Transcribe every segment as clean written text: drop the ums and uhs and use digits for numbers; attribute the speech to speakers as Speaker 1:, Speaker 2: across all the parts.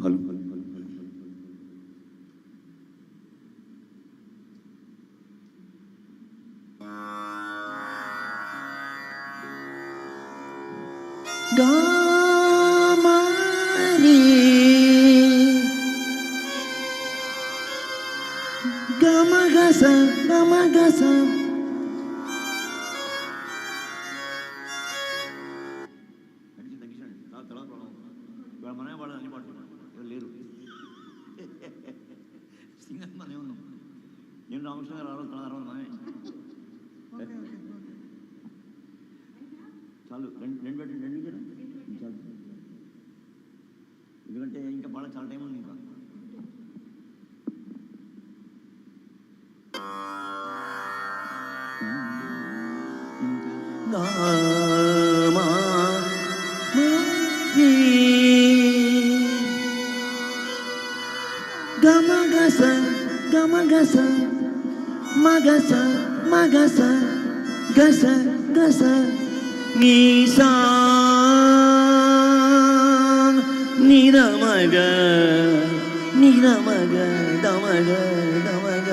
Speaker 1: Hello గామని గమగస గమగస మనమే పాడాలి అన్ని పాటలు ఎవరు లేరు సింగర్ మనమే ఉన్నాం నేను రామకృష్ణ గారు రావాలి తన తర్వాత మనమే చాలు రెండు చాలు ఎందుకంటే ఇంకా పాడ చాలా టైం ఉంది ఇంకా గమగస గమగస మగస మగస గస గస నీసా నిరమగ నిరమగ దమగ దమగ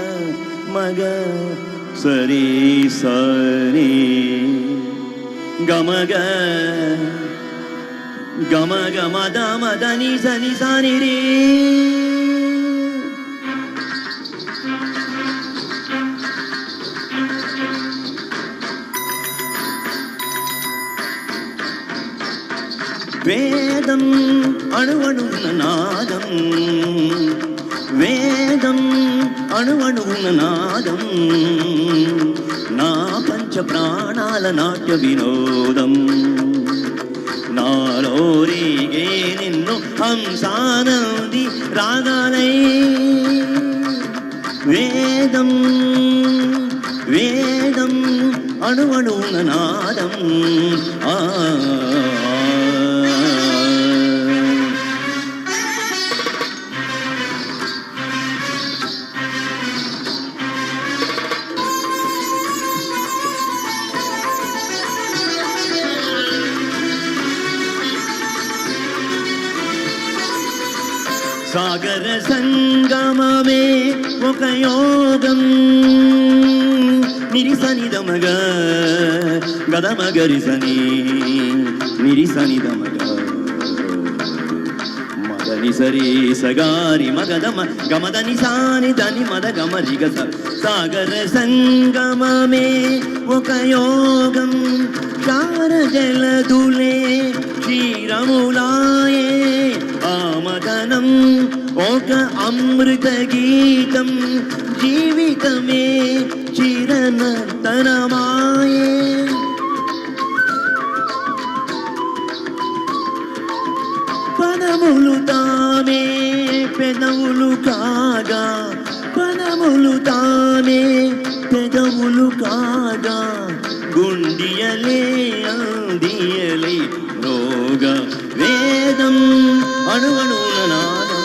Speaker 1: మగ సరి సరి గమగ గమగ మద మద ని సని సని రే వేదం అణువణువున నాదం వేదం అణువణువున నాదం నా పంచ ప్రాణాల నాట్య వినోదం నాలో రేగే నిన్ను హంసానంది రాగాలై వేదం వేదం అణువణువున నాదం సాగర సంగమమే ఒక యోగం నిరిసనిదమగ గదమగరిసని నిరిసనిదమగ మదని సరి సగారి మగదమ గమదని సాని దని మద గమరిగ సాగర సంగమమే ఒక యోగం చార జలదులే క్షీరములాయే ఆమదనం ఒక అమృత గీతం జీవితమే చిరనర్తనమాయే పదములు తామే పెదవులు కాగా పదములు తామే పెదవులు కాగా గుండియలే అందియలే రోగ వేదం అణువణువున నాదం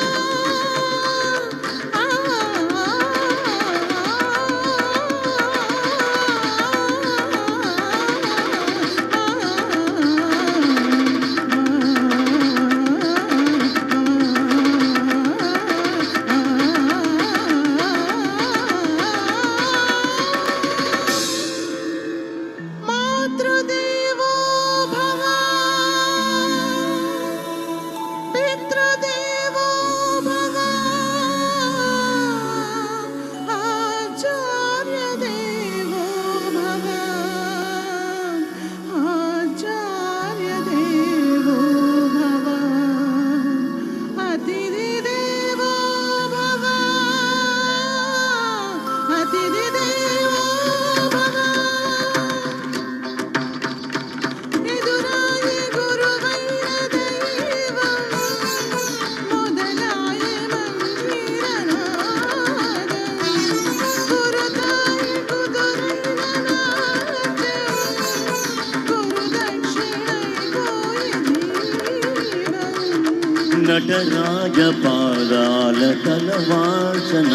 Speaker 1: నటరాజ పాదాల తలవాసన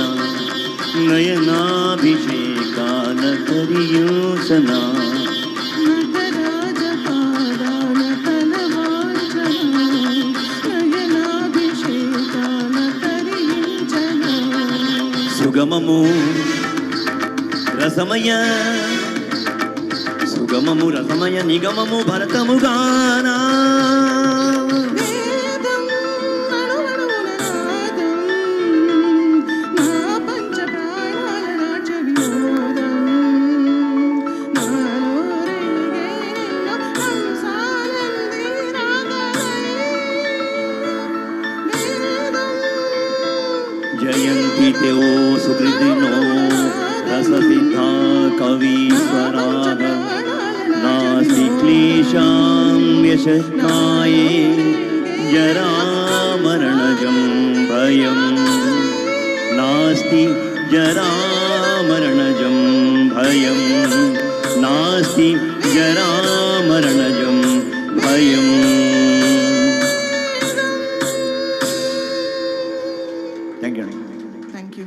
Speaker 1: నయనాభిషేకాల కరియోసన
Speaker 2: నటరాజ పాదాల తలవాసన నయనాభిషేకాల
Speaker 1: సుగమము రసమయ సుగమము రసమయ నిగమము భరతము గానా జయంతి తే ఓ సుకృతినో రససిద్ధా కవీశ్వరాః నాస్తి క్లేశాం యశస్నాయే జరామరణజం భయం నాస్తి జరామరణజం భయం నాస్తి జరామరణజం భయం. Thank you.
Speaker 2: Thank you.